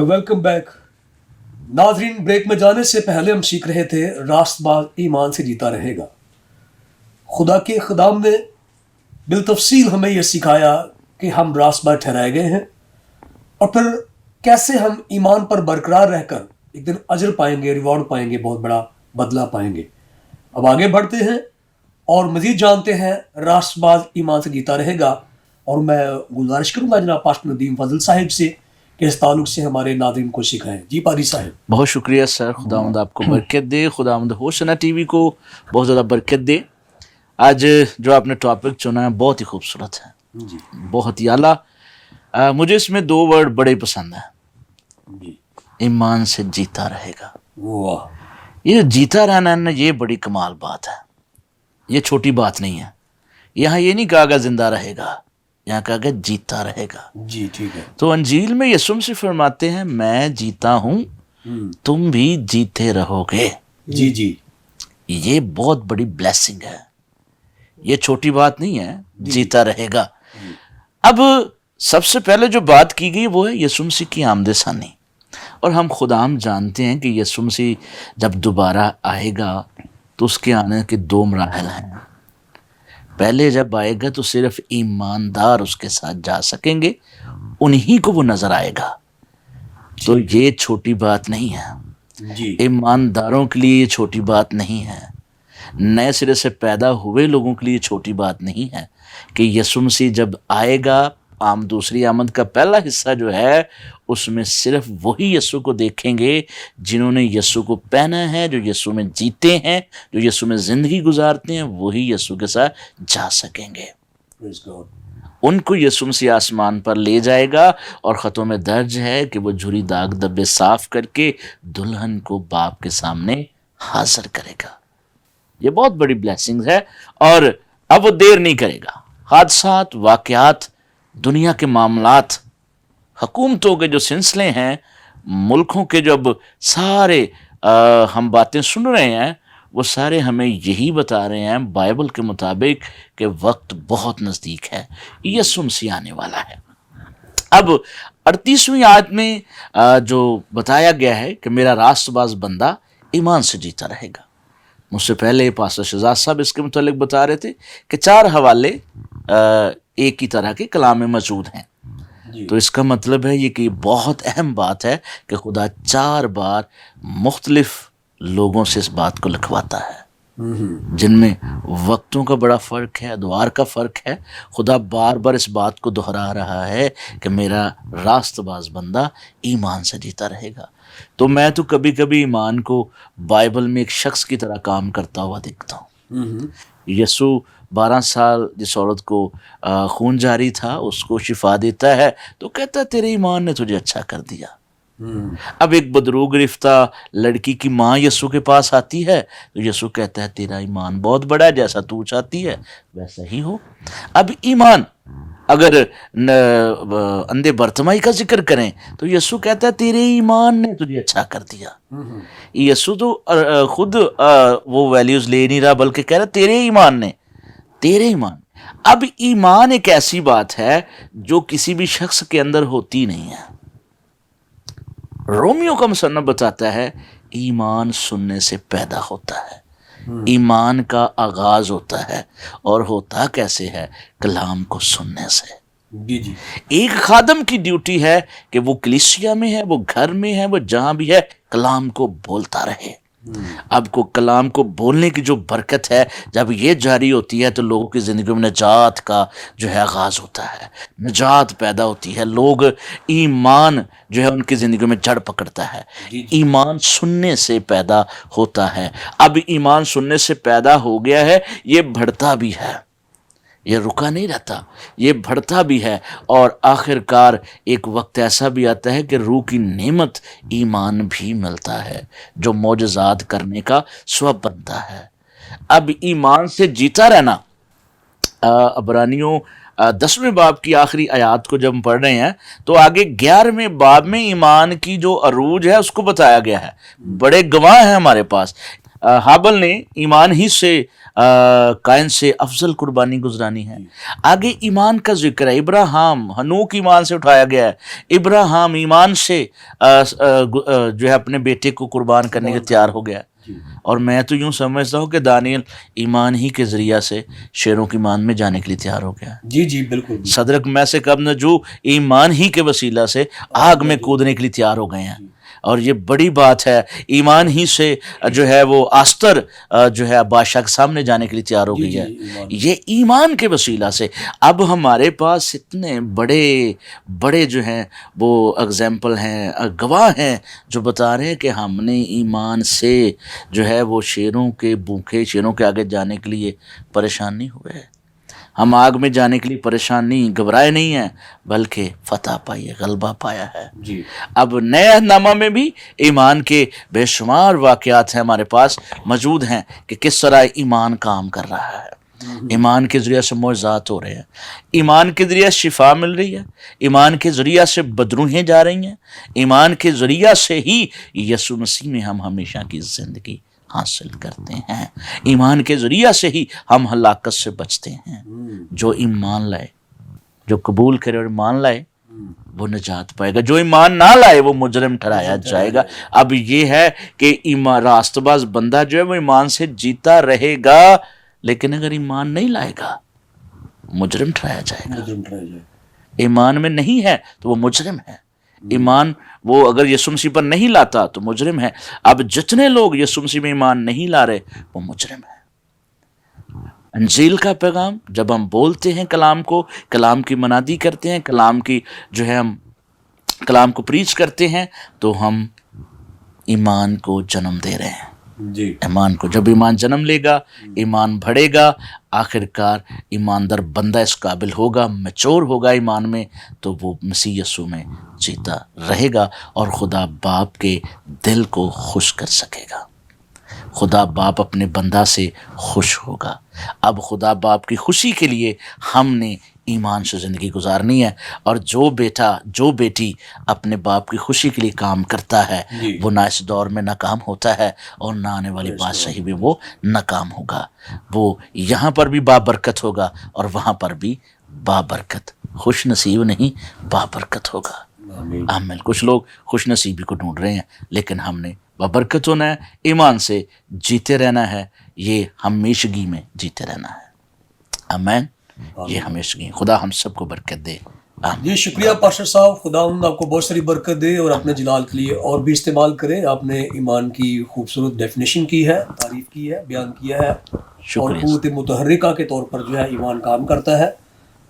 Welcome back नाजरीन। Break में जाने से पहले हम सीख रहे थे रास्तबाज ईमान से जीता रहेगा। खुदा के ख़ुदाम ने बिलतफसील हमें यह सिखाया कि हम रास्तबाज ठहराए गए हैं और फिर कैसे हम ईमान पर बरकरार रहकर एक दिन अजर पाएंगे, रिवॉर्ड पाएंगे, बहुत बड़ा बदला पाएंगे। अब आगे बढ़ते हैं और मज़ीद जानते हैं रास्तबाज ईमान से जीता रहेगा। और मैं गुजारिश करूँगा जनाब पास्टर नदीम फजल साहिब से कि इस ताल्लुक से हमारे नाज़रीन को सिखाएं। जी पारी साहब। बहुत शुक्रिया सर, खुदावंद आपको बरकत दे, खुदावंद होशना टीवी को बहुत ज़्यादा बरकत दे। आज जो आपने टॉपिक चुना है बहुत ही खूबसूरत है जी, बहुत ही आला। मुझे इसमें दो वर्ड बड़े पसंद हैं, जी, ईमान से जीता रहेगा। वाह, ये जीता रहना ना, ये बड़ी कमाल बात है, ये छोटी बात नहीं है। यहाँ ये नहीं कहा गया जिंदा रहेगा, यहाँ कहा गया जीता रहेगा। जी ठीक है। तो अंजील में यीशु मसीह फरमाते हैं मैं जीता हूँ, तुम भी जीते रहोगे। जी जी, ये बहुत बड़ी ब्लेसिंग है, ये छोटी बात नहीं है, जीता रहेगा। अब सबसे पहले जो बात की गई वो है यीशु मसीह की आमद सानी। और हम खुदाम जानते हैं कि यीशु मसीह जब दोबारा आएगा तो उसके आने के दो मराहल हैं। पहले जब आएगा तो सिर्फ ईमानदार उसके साथ जा सकेंगे, उन्हीं को वो नजर आएगा। तो ये छोटी बात नहीं है जी, ईमानदारों के लिए, ये छोटी बात नहीं है, नए सिरे से पैदा हुए लोगों के लिए छोटी बात नहीं है कि यीशु मसीह जब आएगा, दूसरी आमद का पहला हिस्सा जो है उसमें सिर्फ वही यीशु को देखेंगे जिन्होंने यीशु को पहना है, जो यीशु में जीते हैं, जो यीशु में ज़िंदगी गुजारते हैं, वही यीशु के साथ जा सकेंगे। Praise God। उनको यीशु मसीह आसमान पर ले जाएगा और ख़तों में दर्ज है कि वो झुरी दाग धब्बे साफ करके दुल्हन को बाप के सामने हाजिर करेगा। ये बहुत बड़ी ब्लेसिंग है और अब वो देर नहीं करेगा। हादसात, वाक़यात, दुनिया के मामलात, हुकूमतों के जो सिलसिले हैं, मुल्कों के जो अब सारे हम बातें सुन रहे हैं, वो सारे हमें यही बता रहे हैं बाइबल के मुताबिक कि वक्त बहुत नज़दीक है, यीशु मसीह आने वाला है। अब 38वीं आयत में जो बताया गया है कि मेरा रास्तबाज बंदा ईमान से जीता रहेगा। मुझसे पहले पास्टर शहजाद साहब इसके मुतालिक बता रहे थे कि 4 हवाले एक ही तरह के कलाम में मौजूद हैं। तो इसका मतलब है ये कि बहुत अहम बात है कि खुदा 4 बार मुख्तलिफ लोगों से इस बात को लिखवाता है, जिनमें वक्तों का बड़ा फ़र्क है, अदवार का फ़र्क है। खुदा बार बार इस बात को दोहरा रहा है कि मेरा रास्तबाज बंदा ईमान से जीता रहेगा। तो मैं तो कभी कभी ईमान को बाइबल में एक शख्स की तरह काम करता हुआ देखता हूँ। यीशु 12 साल जिस औरत को खून जारी था उसको शिफा देता है तो कहता है तेरे ईमान ने तुझे अच्छा कर दिया। अब एक बदरू गिरफ्ता लड़की की माँ यीशु के पास आती है तो यीशु कहता है तेरा ईमान बहुत बड़ा है, जैसा तू चाहती है वैसा ही हो। अब ईमान अगर अंधे बर्तमाई का जिक्र करें तो यीशु कहता है तेरे ईमान ने तुझे अच्छा कर दिया। यीशु तो खुद वो वैल्यूज ले नहीं रहा बल्कि कह रहा तेरे ईमान ने, तेरे ईमान। अब ईमान एक ऐसी बात है जो किसी भी शख्स के अंदर होती नहीं है। रोमियो का मुसन्नफ बताता है ईमान सुनने से पैदा होता है, ईमान का आगाज होता है और होता कैसे है? कलाम को सुनने से। जी जी, एक खादम की ड्यूटी है कि वो कलीसिया में है, वो घर में है, वो जहां भी है कलाम को बोलता रहे। अब को कलाम को बोलने की जो बरकत है जब ये जारी होती है तो लोगों की ज़िंदगी में निजात का जो है आगाज़ होता है, निजात पैदा होती है। लोग ईमान जो है उनकी ज़िंदगी में जड़ पकड़ता है। ईमान सुनने से पैदा होता है। अब ईमान सुनने से पैदा हो गया है, ये बढ़ता भी है, ये रुका नहीं रहता, ये बढ़ता भी है और आखिरकार एक वक्त ऐसा भी आता है कि रूह की नेमत ईमान भी मिलता है जो मौजज़ात करने का सबब बनता है। अब ईमान से जीता रहना, अबरानियों 10वें बाब की आखिरी आयत को जब हम पढ़ रहे हैं तो आगे 11वें बाब में ईमान की जो अरूज है उसको बताया गया है। बड़े गवाह हैं हमारे पास। हाबल ने ईमान ही से कायन से अफजल कुर्बानी गुजरानी है। आगे ईमान का जिक्र है। इब्राहिम हनूक ईमान से उठाया गया है। इब्राहिम ईमान से जो है अपने बेटे को कुर्बान करने के तैयार हो गया। और मैं तो यूं समझता हूँ कि दानियल ईमान ही के जरिया से शेरों की मान में जाने के लिए तैयार हो गया। जी जी बिल्कुल। सदरक मैसेक अबनजू ईमान ही के वसीला से आग में कूदने के लिए तैयार हो गए हैं। और ये बड़ी बात है, ईमान ही से जो है वो आस्तर जो है बादशाह के सामने जाने के लिए तैयार हो गई है। ये ईमान के वसीला से अब हमारे पास इतने बड़े बड़े जो हैं वो एग्जाम्पल हैं, गवाह हैं जो बता रहे हैं कि हमने ईमान से जो है वो शेरों के भूखे शेरों के आगे जाने के लिए परेशान नहीं हुए। हम आग में जाने के लिए परेशान नहीं, घबराए नहीं हैं, बल्कि फतह पाई है, गलबा पाया है जी। अब नए अहदनामा में भी ईमान के बेशुमार वाक़यात हैं हमारे पास मौजूद हैं कि किस तरह ईमान काम कर रहा है। ईमान के ज़रिए से मोज़ात हो रहे हैं, ईमान के ज़रिए शिफा मिल रही है, ईमान के ज़रिए से बदरूहें जा रही हैं, ईमान के ज़रिए से ही यसु मसीह में हम हमेशा की ज़िंदगी हासिल करते हैं। ईमान के ज़रिया से ही हम हलाकत से बचते हैं। जो ईमान लाए, जो कबूल करे और ईमान लाए, वो निजात पाएगा। जो ईमान ना लाए वो मुजरिम ठहराया जाएगा। अब ये है कि ईमान रास्तबाज बंदा जो है वो ईमान से जीता रहेगा, लेकिन अगर ईमान नहीं लाएगा मुजरिम ठहराया जाएगा। ईमान में नहीं है तो वो मुजरिम है। ईमान वो अगर यीशु मसीह पर नहीं लाता तो मुजरिम है। अब जितने लोग यीशु मसीह में ईमान नहीं ला रहे वो मुजरिम है। अंजील का पैगाम जब हम बोलते हैं, कलाम को, कलाम की मनादी करते हैं, कलाम की जो है हम कलाम को प्रीच करते हैं, तो हम ईमान को जन्म दे रहे हैं जी। ईमान को जब ईमान जन्म लेगा, ईमान बढ़ेगा, आखिरकार ईमानदार बंदा इस काबिल होगा, मैच्योर होगा ईमान में, तो वो मसीह यीशु में जीता रहेगा और खुदा बाप के दिल को खुश कर सकेगा। खुदा बाप अपने बंदा से खुश होगा। अब खुदा बाप की खुशी के लिए हमने ईमान से ज़िंदगी गुजारनी है। और जो बेटा जो बेटी अपने बाप की खुशी के लिए काम करता है वो ना इस दौर में नाकाम होता है और ना आने वाली बादशाही में वो नाकाम होगा। वो यहाँ पर भी बाबरकत होगा और वहाँ पर भी बाबरकत। खुश नसीब नहीं, बाबरकत होगा। आमीन। कुछ लोग खुश नसीबी को ढूंढ रहे हैं, लेकिन हमने बाबरकत होना है, ईमान से जीते रहना है, ये हमेशगी में जीते रहना है। आमीन। ये हमेशगी। खुदा हम सबको बरकत दे। जी शुक्रिया पास्टर साहब, खुदा आपको बहुत सारी बरकत दे और अपने जलाल के लिए और भी इस्तेमाल करे। आपने ईमान की खूबसूरत डेफिनेशन की है, तारीफ की है, बयान किया है और क़ुव्वत मुतहर्रिका के तौर पर जो है ईमान काम करता है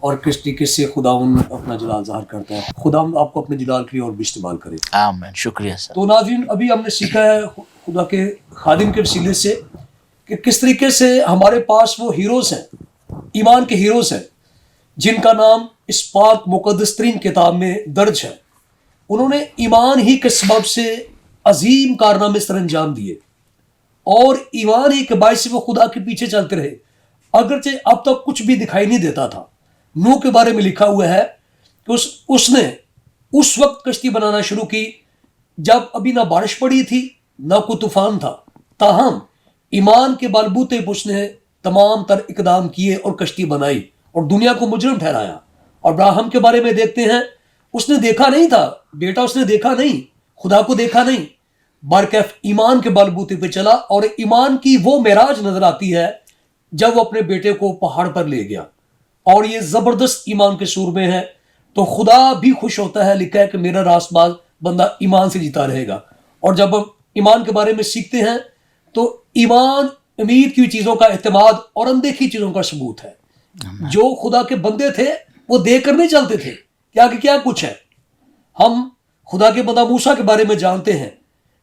और किस तरीके से खुदा अपना जलाल ज़ाहिर करता है। खुदा आपको अपने जलाल के लिए और भी इस्तेमाल करे। आमीन। शुक्रिया सर। तो नाज़रीन, अभी हमने सीखा है खुदा के खादिम के वसीले से कि किस तरीके से हमारे पास वो हीरोज़ हैं, ईमान के हीरोज़ हैं, जिनका नाम इस पाक मुक़द्दस तरीन किताब में दर्ज है। उन्होंने ईमान ही के सबब से अजीम कारनामे सर अंजाम दिए और ईमान ही के बायस से वो खुदा के पीछे चलते रहे, अगरचे अब तक कुछ भी दिखाई नहीं देता था। नूह के बारे में लिखा हुआ है कि उसने उस वक्त कश्ती बनाना शुरू की जब अभी ना बारिश पड़ी थी ना कोई तूफान था, ताहम ईमान के बलबूते पर उसने तमाम तर इकदाम किए और कश्ती बनाई और दुनिया को मुजरिम ठहराया। और अब्राहम के बारे में देखते हैं, उसने देखा नहीं था बेटा, उसने देखा नहीं, खुदा को देखा नहीं, बरकैफ ईमान के बलबूते पे चला और ईमान की वो मेराज नजर आती है जब वो अपने बेटे को पहाड़ पर ले गया और ये जबरदस्त ईमान के सूर में है। तो खुदा भी खुश होता है, लिखा है कि मेरा रास्तबाज बंदा ईमान से जीता रहेगा। और जब हम ईमान के बारे में सीखते हैं तो ईमान उम्मीद की चीज़ों का एतमाद और अनदेखी चीज़ों का सबूत है। जो खुदा के बंदे थे वो देख कर नहीं चलते थे क्या कि क्या कुछ है। हम खुदा के बंदा मूसा के बारे में जानते हैं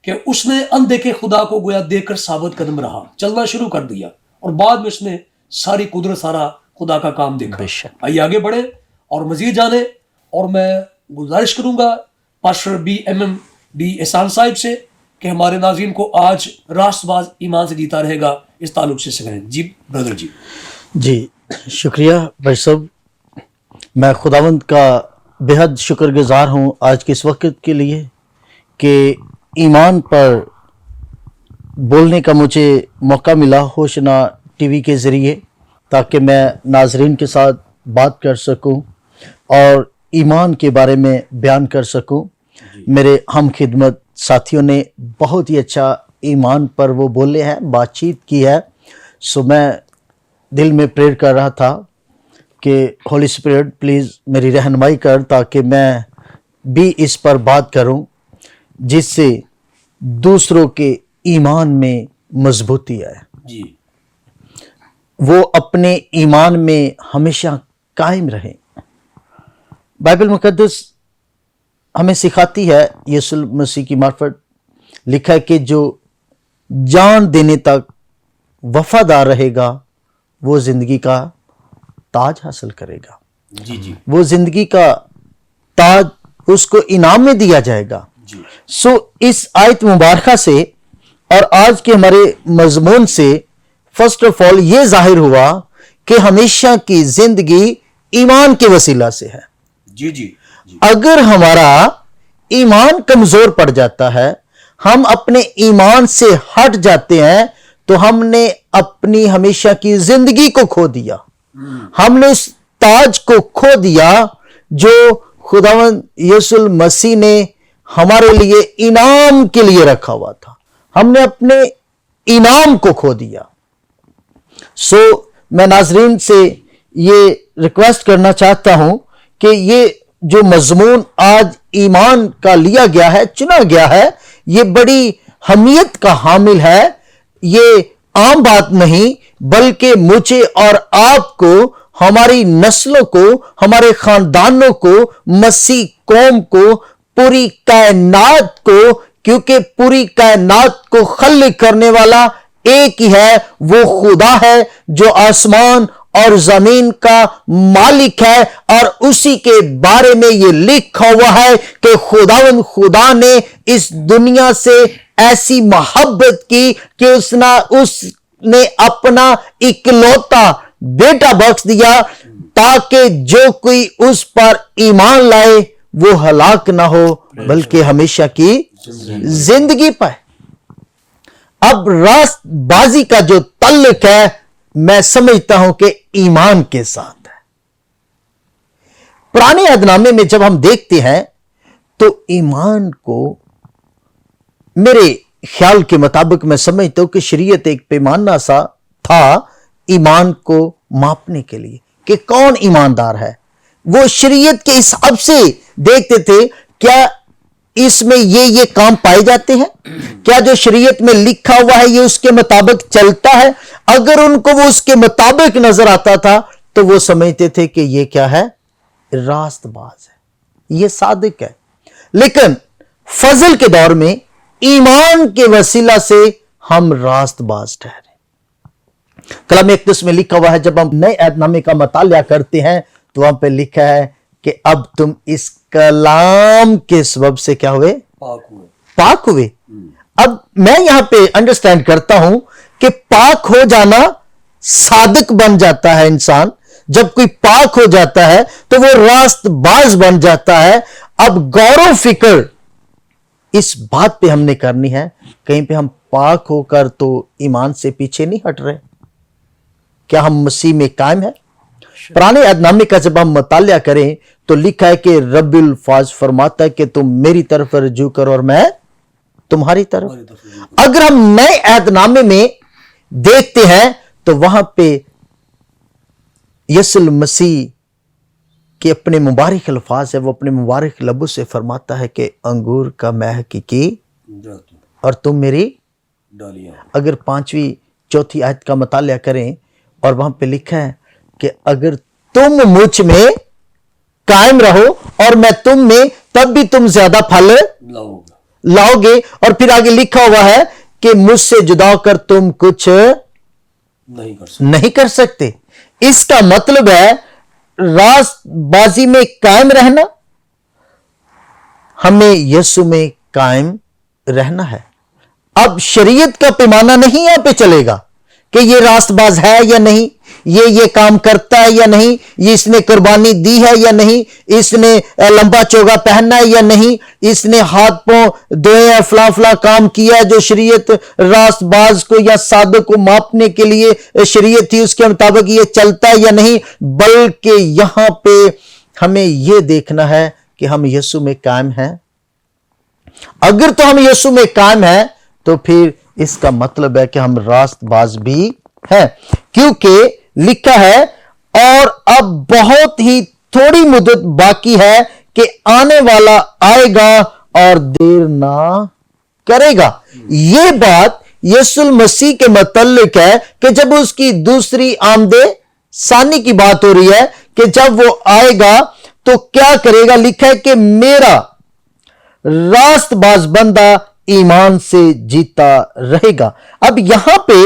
कि उसने अनदेखे खुदा को गोया देखकर साबित कदम रहा, चलना शुरू कर दिया और बाद में उसने सारी कुदरत, सारा खुदा का काम देखा। आइए आगे बढ़े और मजीद जाने। और मैं गुजारिश करूंगा पास्टर BMMD एहसान साहिब से कि हमारे नाज़रीन को आज रास्तबाज ईमान से जीता रहेगा इस ताल्लुक से सिखाएं। जी ब्रदर जी। जी शुक्रिया भाई साहब, मैं खुदावंद का बेहद शुक्रगुजार हूँ आज के इस वक्त के लिए कि ईमान पर बोलने का मुझे मौका मिला होशना टीवी के ज़रिए, ताकि मैं नाजरीन के साथ बात कर सकूं और ईमान के बारे में बयान कर सकूं। मेरे हम खिदमत साथियों ने बहुत ही अच्छा ईमान पर वो बोले हैं, बातचीत की है। सो मैं दिल में प्रेयर कर रहा था कि होली स्पिरिट प्लीज़ मेरी रहनुमाई कर, ताकि मैं भी इस पर बात करूं, जिससे दूसरों के ईमान में मजबूती आए, जी वो अपने ईमान में हमेशा कायम रहें। बाइबल मुकद्दस हमें सिखाती है, यीशु मसीह की मार्फत लिखा है कि जो जान देने तक वफादार रहेगा वो जिंदगी का ताज हासिल करेगा। जी जी वो जिंदगी का ताज उसको इनाम में दिया जाएगा। जी सो इस आयत मुबारका से और आज के हमारे मजमून से फर्स्ट ऑफ ऑल ये जाहिर हुआ कि हमेशा की जिंदगी ईमान के वसीला से है। जी जी जी अगर हमारा ईमान कमजोर पड़ जाता है, हम अपने ईमान से हट जाते हैं, तो हमने अपनी हमेशा की जिंदगी को खो दिया। हमने उस ताज को खो दिया जो खुदावंद यीशु मसीह ने हमारे लिए इनाम के लिए रखा हुआ था। हमने अपने इनाम को खो दिया। सो मैं नाजरीन से ये रिक्वेस्ट करना चाहता हूं कि ये जो मजमून आज ईमान का लिया गया है, चुना गया है, ये बड़ी अहमियत का हामिल है। ये आम बात नहीं, बल्कि मुझे और आपको, हमारी नस्लों को, हमारे खानदानों को, मसीह कौम को, पूरी कायनात को, क्योंकि पूरी कायनात को खल्क करने वाला एक ही है, वो खुदा है जो आसमान और जमीन का मालिक है। और उसी के बारे में ये लिखा हुआ है कि खुदा ने इस दुनिया से ऐसी मोहब्बत की कि उसने अपना इकलौता बेटा बख्श दिया, ताकि जो कोई उस पर ईमान लाए वो हलाक ना हो, बल्कि हमेशा की जिंदगी पाए। अब रास्तबाजी का जो तल्लुक है, मैं समझता हूं कि ईमान के साथ है। पुराने अहदनामे में जब हम देखते हैं तो ईमान को, मेरे ख्याल के मुताबिक मैं समझता हूं कि शरीयत एक पैमाना सा था ईमान को मापने के लिए कि कौन ईमानदार है। वो शरीयत के हिसाब से देखते थे, क्या इसमें ये काम पाए जाते हैं, क्या जो शरीयत में लिखा हुआ है ये उसके मुताबिक चलता है। अगर उनको वो उसके मुताबिक नजर आता था तो वो समझते थे कि ये क्या है, रास्तबाज है, ये सादिक है। लेकिन फजल के दौर में ईमान के वसीला से हम रास्तबाज ठहरे। कलाम इक़दस में लिखा हुआ है, जब हम नए अहदनामे का मुतालिया करते हैं तो वहां पे लिखा है कि अब तुम इस कलाम के सबब से क्या हुए, पाक हुए। अब मैं यहां पे अंडरस्टैंड करता हूं कि पाक हो जाना, सादिक बन जाता है इंसान। जब कोई पाक हो जाता है तो वो रास्तबाज बन जाता है। अब गौर फिक्र इस बात पे हमने करनी है, कहीं पे हम पाक होकर तो ईमान से पीछे नहीं हट रहे। क्या हम मसीह में कायम है? पुराने अहदनामे का जब हम मुतालिया करें तो लिखा है कि रब्बुल फाज फरमाता है कि तुम मेरी तरफ रजू करो और मैं तुम्हारी तरफ। अगर हम नए अहदनामे में देखते हैं तो वहां पे यीशु मसीह के अपने मुबारक अल्फाज है, वो अपने मुबारक लबों से फरमाता है कि अंगूर का मैं हकीकी और तुम मेरी डालियां। अगर 5वीं 4थी आयत का मुतालिया करें और वहां पे लिखा है कि अगर तुम मुझ में कायम रहो और मैं तुम में, तब भी तुम ज्यादा फल लाओगे। और फिर आगे लिखा हुआ है कि मुझसे जुदा होकर तुम कुछ नहीं कर सकते। इसका मतलब है रास्तबाजी में कायम रहना, हमें यीशु में कायम रहना है। अब शरीयत का पैमाना नहीं यहां पे चलेगा कि ये रास्तबाज है या नहीं, یہ کام کرتا ہے یا نہیں, یہ اس نے قربانی دی ہے یا نہیں, اس نے لمبا چوگا پہننا ہے یا نہیں, اس نے ہاتھ پاؤں دھوئے ہیں, فلاں فلاں کام کیا ہے جو شریعت راست باز کو یا صادق کو ماپنے کے لیے شریعت تھی اس کے مطابق یہ چلتا ہے یا نہیں. بلکہ یہاں پہ ہمیں یہ دیکھنا ہے کہ ہم یسوع میں قائم ہیں. اگر تو ہم یسوع میں قائم ہیں تو پھر اس کا مطلب ہے کہ ہم راست باز بھی ہیں, کیونکہ لکھا ہے اور اب بہت ہی تھوڑی مدت باقی ہے کہ آنے والا آئے گا اور دیر نہ کرے گا. یہ بات یسوع المسیح کے متعلق ہے کہ جب اس کی دوسری آمد ثانی کی بات ہو رہی ہے کہ جب وہ آئے گا تو کیا کرے گا. لکھا ہے کہ میرا راست باز بندہ ایمان سے جیتا رہے گا. اب یہاں پہ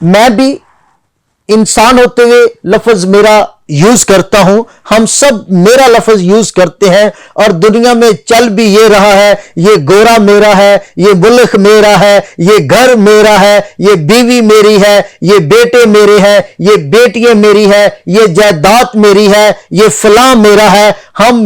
میں بھی انسان ہوتے ہوئے لفظ میرا یوز کرتا ہوں, ہم سب میرا لفظ یوز کرتے ہیں, اور دنیا میں چل بھی یہ رہا ہے, یہ گورا میرا ہے, یہ ملک میرا ہے, یہ گھر میرا ہے, یہ بیوی میری ہے, یہ بیٹے میرے ہیں, یہ بیٹیاں میری ہے, یہ جائیداد میری ہے, یہ فلاں میرا ہے. ہم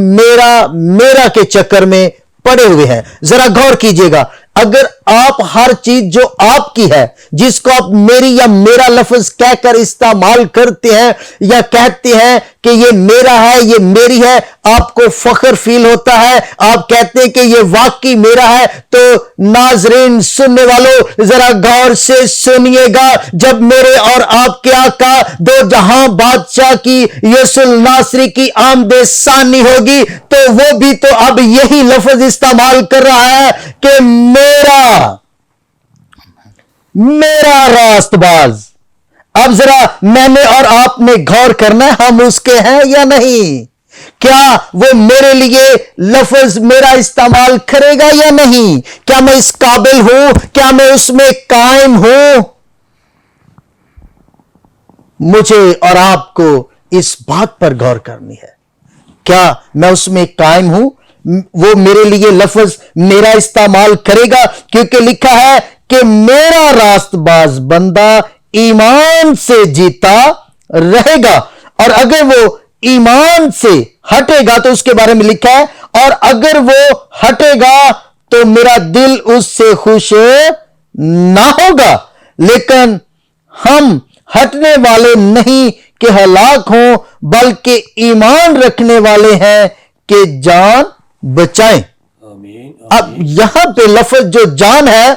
میرا کے چکر میں پڑے ہوئے ہیں. ذرا غور کیجئے گا, اگر آپ ہر چیز جو آپ کی ہے جس کو آپ میری یا میرا لفظ کہہ کر استعمال کرتے ہیں یا کہتے ہیں کہ یہ میرا ہے, یہ میری ہے, آپ کو فخر فیل ہوتا ہے, آپ کہتے ہیں کہ یہ واقعی میرا ہے, تو ناظرین سننے والوں ذرا غور سے سنیے گا, جب میرے اور آپ کے آقا دو جہاں بادشاہ کی یسوع الناصری کی آمد ثانی ہوگی تو وہ بھی تو اب یہی لفظ استعمال کر رہا ہے کہ میرا راست باز. اب ذرا میں نے اور آپ نے غور کرنا ہے, ہم اس کے ہیں یا نہیں. کیا وہ میرے لیے لفظ میرا استعمال کرے گا یا نہیں؟ کیا میں اس قابل ہوں؟ کیا میں اس میں قائم ہوں؟ مجھے اور آپ کو اس بات پر غور کرنی ہے. کیا میں اس میں قائم ہوں؟ وہ میرے لیے لفظ میرا استعمال کرے گا, کیونکہ لکھا ہے کہ میرا راست باز بندہ ایمان سے جیتا رہے گا. اور اگر وہ ایمان سے ہٹے گا تو اس کے بارے میں لکھا ہے, اور اگر وہ ہٹے گا تو میرا دل اس سے خوش نہ ہوگا. لیکن ہم ہٹنے والے نہیں کہ ہلاک ہوں, بلکہ ایمان رکھنے والے ہیں کہ جان بچائیں. آمین. اب یہاں پہ لفظ جو جان ہے,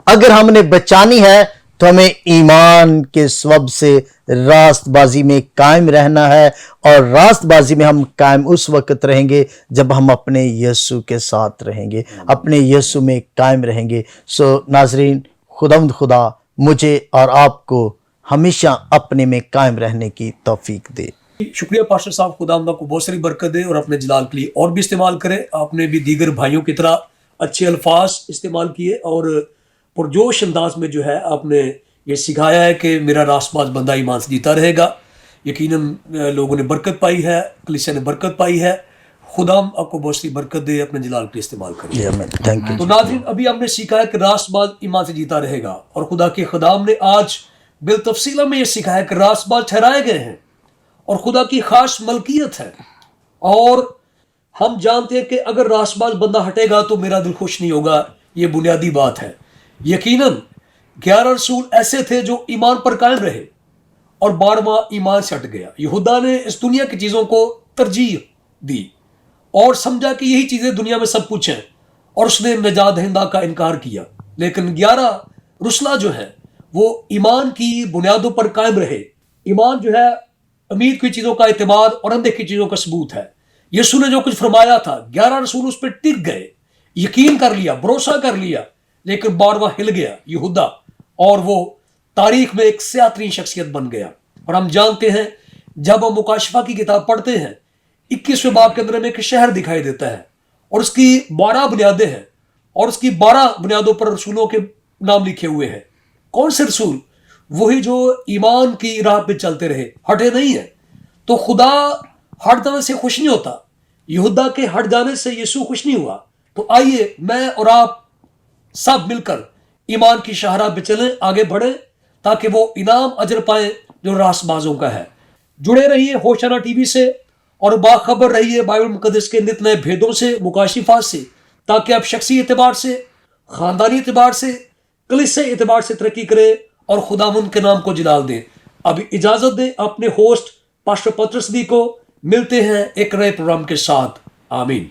اگر ہم نے بچانی ہے تو ہمیں ایمان کے سبب سے راست بازی میں قائم رہنا ہے, اور راست بازی میں ہم قائم اس وقت رہیں گے جب ہم اپنے یسوع کے ساتھ رہیں گے, اپنے یسوع میں قائم رہیں گے. سو ناظرین, خداوند خدا مجھے اور آپ کو ہمیشہ اپنے میں قائم رہنے کی توفیق دے. شکریہ پاسٹر صاحب, خدا ہم کو بہت ساری برکت دے اور اپنے جلال کے لیے اور بھی استعمال کرے. آپ نے بھی دیگر بھائیوں کی طرح اچھے الفاظ استعمال کیے اور پرجوش انداز میں جو ہے آپ نے یہ سکھایا ہے کہ میرا راست باز بندہ ایمان سے جیتا رہے گا. یقیناً لوگوں نے برکت پائی ہے, کلیسیا نے برکت پائی ہے. خدا ہم آپ کو بہت سی برکت دے, اپنے جلال کے لیے استعمال کرے. تو ناظرین, ابھی ہم نے سیکھا ہے کہ راست باز ایمان سے جیتا رہے گا, اور خدا کے خدام نے آج بالتفصیل میں یہ سکھایا کہ راست باز ٹھہرائے گئے ہیں اور خدا کی خاص ملکیت ہے. اور ہم جانتے ہیں کہ اگر راست باز بندہ ہٹے گا تو میرا دل خوش نہیں ہوگا. یہ بنیادی بات ہے. یقیناً 11 رسول ایسے تھے جو ایمان پر قائم رہے اور 12واں ایمان سے ہٹ گیا. یہودا نے اس دنیا کی چیزوں کو ترجیح دی اور سمجھا کہ یہی چیزیں دنیا میں سب کچھ ہیں, اور اس نے نجات دہندہ کا انکار کیا. لیکن 11 رسلا جو ہے وہ ایمان کی بنیادوں پر قائم رہے. ایمان جو ہے امید کی چیزوں کا اعتماد اور اندیکھی چیزوں کا ثبوت ہے. یسوع نے جو کچھ فرمایا تھا 11 رسول اس پہ ٹک گئے, یقین کر لیا, بھروسہ کر لیا. لیکن 12واں ہل گیا یہودا, اور وہ تاریخ میں ایک سیاہ ترین شخصیت بن گیا. اور ہم جانتے ہیں جب ہم مکاشفہ کی کتاب پڑھتے ہیں 21ویں باب کے اندر ہمیں ایک شہر دکھائی دیتا ہے اور اس کی 12 بنیادیں ہیں, اور اس کی 12 بنیادوں پر رسولوں کے نام لکھے ہوئے ہیں. کون سے رسول؟ وہی جو ایمان کی راہ پہ چلتے رہے, ہٹے نہیں ہیں. تو خدا ہٹ جانے سے خوش نہیں ہوتا. یہودا کے ہٹ جانے سے یسوع خوش نہیں ہوا. تو آئیے میں اور آپ سب مل کر ایمان کی شاہراہ پہ چلیں, آگے بڑھیں ताकि वो इनाम अजर पाए जो रासबाजों का है। जुड़े रहिए होशाना टीवी से और बाखबर रहिए बाइबल मुकद्दस के नित नए भेदों से, मुकाशिफात से, ताकि आप शख्सी एतबार से, ख़ानदानी एतबार से, कलीसिया एतबार से तरक्की करें और खुदावंद के नाम को जलाल दें। अभी इजाज़त दें अपने होस्ट पास्टर पतरस दी को। मिलते हैं एक नए प्रोग्राम के साथ। आमीन।